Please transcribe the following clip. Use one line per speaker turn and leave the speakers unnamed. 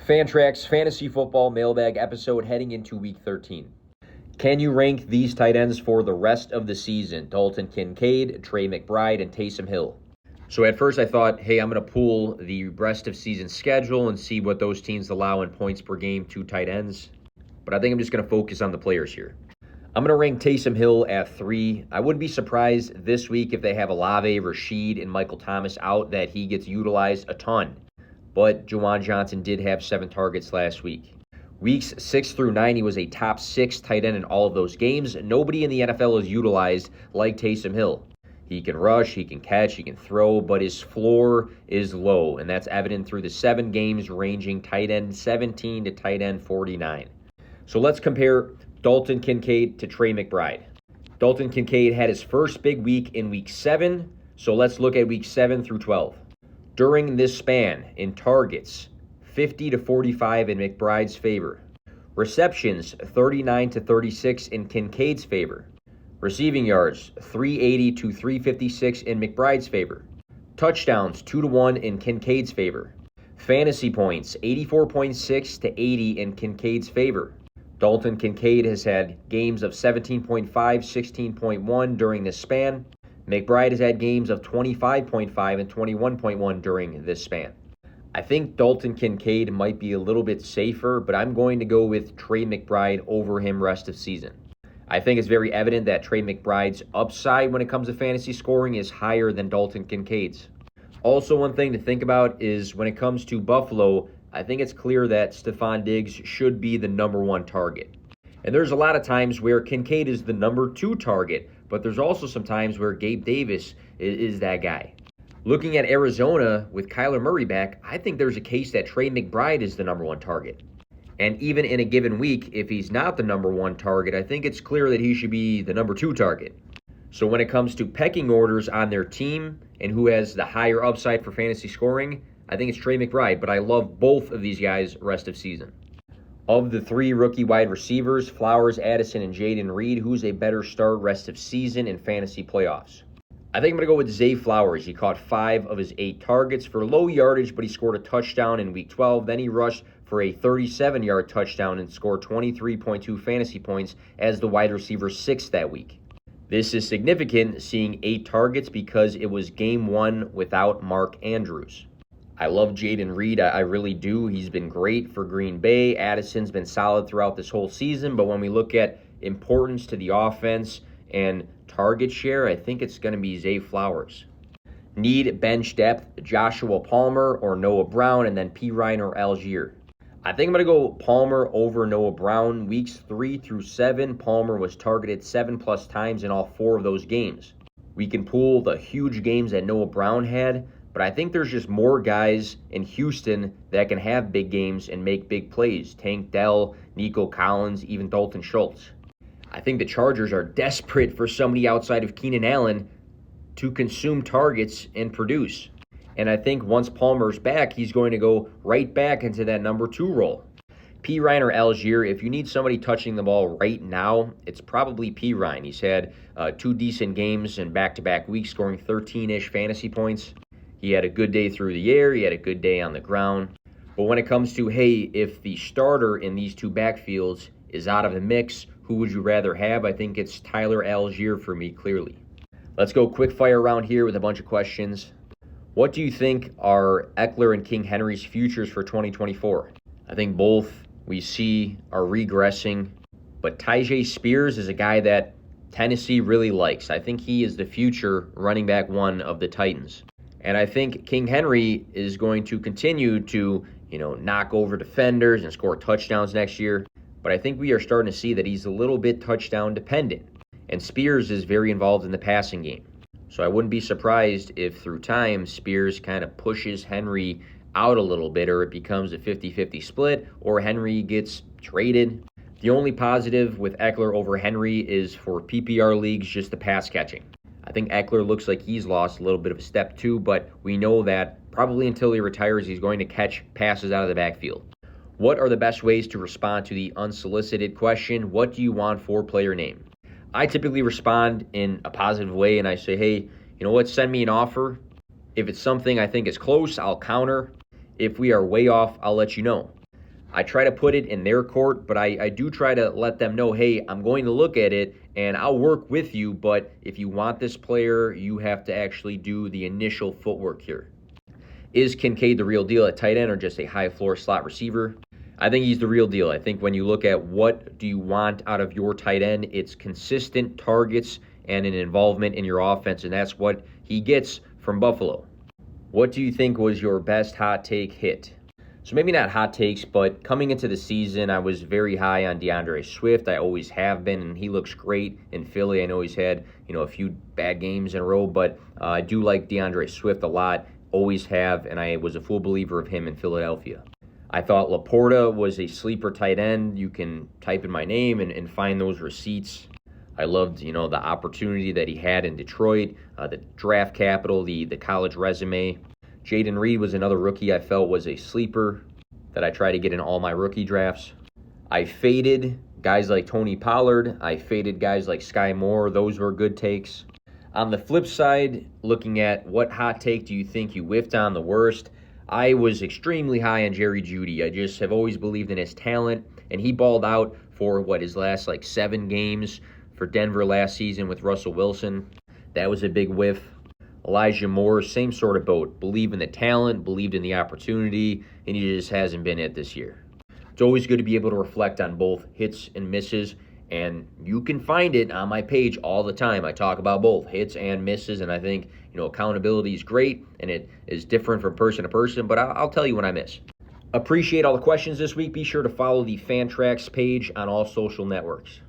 Fantrax Fantasy Football Mailbag episode heading into Week 13. Can you rank these tight ends for the rest of the season? Dalton Kincaid, Trey McBride, and Taysom Hill. So at first I thought, hey, I'm going to pull the rest of season schedule and see what those teams allow in points per game to tight ends. But I think I'm just going to focus on the players here. I'm going to rank Taysom Hill at 3. I wouldn't be surprised this week if they have Olave, Rashid, and Michael Thomas out that he gets utilized a ton. But Juwan Johnson did have 7 targets last week. Weeks 6 through 9, he was a top 6 tight end in all of those games. Nobody in the NFL is utilized like Taysom Hill. He can rush, he can catch, he can throw, but his floor is low, and that's evident through the 7 games ranging tight end 17 to tight end 49. So let's compare Dalton Kincaid to Trey McBride. Dalton Kincaid had his first big week in Week 7, so let's look at Week 7 through 12. During this span, in targets, 50 to 45 in McBride's favor. Receptions, 39 to 36 in Kincaid's favor. Receiving yards, 380 to 356 in McBride's favor. Touchdowns, 2 to 1 in Kincaid's favor. Fantasy points, 84.6 to 80 in Kincaid's favor. Dalton Kincaid has had games of 17.5, 16.1 during this span. McBride has had games of 25.5 and 21.1 during this span. I think Dalton Kincaid might be a little bit safer, but I'm going to go with Trey McBride over him rest of season. I think it's very evident that Trey McBride's upside when it comes to fantasy scoring is higher than Dalton Kincaid's. Also, one thing to think about is when it comes to Buffalo, I think it's clear that Stephon Diggs should be the number 1 target. And there's a lot of times where Kincaid is the number 2 target, but there's also some times where Gabe Davis is that guy. Looking at Arizona with Kyler Murray back, I think there's a case that Trey McBride is the number 1 target. And even in a given week, if he's not the number 1 target, I think it's clear that he should be the number 2 target. So when it comes to pecking orders on their team and who has the higher upside for fantasy scoring, I think it's Trey McBride, but I love both of these guys rest of season. Of the 3 rookie wide receivers, Flowers, Addison, and Jaden Reed, who's a better start rest of season in fantasy playoffs? I think I'm going to go with Zay Flowers. He caught 5 of his 8 targets for low yardage, but he scored a touchdown in Week 12. Then he rushed for a 37-yard touchdown and scored 23.2 fantasy points as the wide receiver 6 that week. This is significant, seeing 8 targets because it was game 1 without Mark Andrews. I love Jaden Reed. I really do. He's been great for Green Bay. Addison's been solid throughout this whole season, but when we look at importance to the offense and target share, I think it's going to be Zay Flowers. Need bench depth, Joshua Palmer or Noah Brown, and then Pirine or Algier. I think I'm going to go Palmer over Noah Brown. Weeks 3 through 7, Palmer was targeted 7+ times in all 4 of those games. We can pull the huge games that Noah Brown had, but I think there's just more guys in Houston that can have big games and make big plays. Tank Dell, Nico Collins, even Dalton Schultz. I think the Chargers are desperate for somebody outside of Keenan Allen to consume targets and produce. And I think once Palmer's back, he's going to go right back into that number 2 role. Pirine or Algier, if you need somebody touching the ball right now, it's probably Pirine. He's had 2 decent games in back-to-back weeks, scoring 13-ish fantasy points. He had a good day through the air. He had a good day on the ground. But when it comes to, hey, if the starter in these 2 backfields is out of the mix, who would you rather have? I think it's Tyler Algier for me, clearly. Let's go quick fire around here with a bunch of questions. What do you think are Eckler and King Henry's futures for 2024? I think both we see are regressing, but Tyjae Spears is a guy that Tennessee really likes. I think he is the future running back 1 of the Titans. And I think King Henry is going to continue to, knock over defenders and score touchdowns next year. But I think we are starting to see that he's a little bit touchdown dependent. And Spears is very involved in the passing game. So I wouldn't be surprised if through time Spears kind of pushes Henry out a little bit, or it becomes a 50-50 split, or Henry gets traded. The only positive with Eckler over Henry is for PPR leagues, just the pass catching. I think Eckler looks like he's lost a little bit of a step too, but we know that probably until he retires, he's going to catch passes out of the backfield. What are the best ways to respond to the unsolicited question, what do you want for player name? I typically respond in a positive way, and I say, hey, you know what, send me an offer. If it's something I think is close, I'll counter. If we are way off, I'll let you know. I try to put it in their court, but I do try to let them know, hey, I'm going to look at it and I'll work with you, but if you want this player, you have to actually do the initial footwork here. Is Kincaid the real deal at tight end or just a high floor slot receiver? I think he's the real deal. I think when you look at what do you want out of your tight end, it's consistent targets and an involvement in your offense, and that's what he gets from Buffalo. What do you think was your best hot take hit? So maybe not hot takes, but coming into the season, I was very high on DeAndre Swift. I always have been, and he looks great in Philly. I know he's had, a few bad games in a row, but I do like DeAndre Swift a lot. Always have, and I was a full believer of him in Philadelphia. I thought Laporta was a sleeper tight end. You can type in my name and find those receipts. I loved, the opportunity that he had in Detroit, the draft capital, the college resume. Jaden Reed was another rookie I felt was a sleeper that I try to get in all my rookie drafts. I faded guys like Tony Pollard. I faded guys like Sky Moore. Those were good takes. On the flip side, looking at what hot take do you think you whiffed on the worst, I was extremely high on Jerry Jeudy. I just have always believed in his talent, and he balled out for his last 7 games for Denver last season with Russell Wilson. That was a big whiff. Elijah Moore, same sort of boat. Believed in the talent, believed in the opportunity, and he just hasn't been it this year. It's always good to be able to reflect on both hits and misses, and you can find it on my page all the time. I talk about both hits and misses, and I think, accountability is great, and it is different from person to person, but I'll tell you when I miss. Appreciate all the questions this week. Be sure to follow the Fantrax page on all social networks.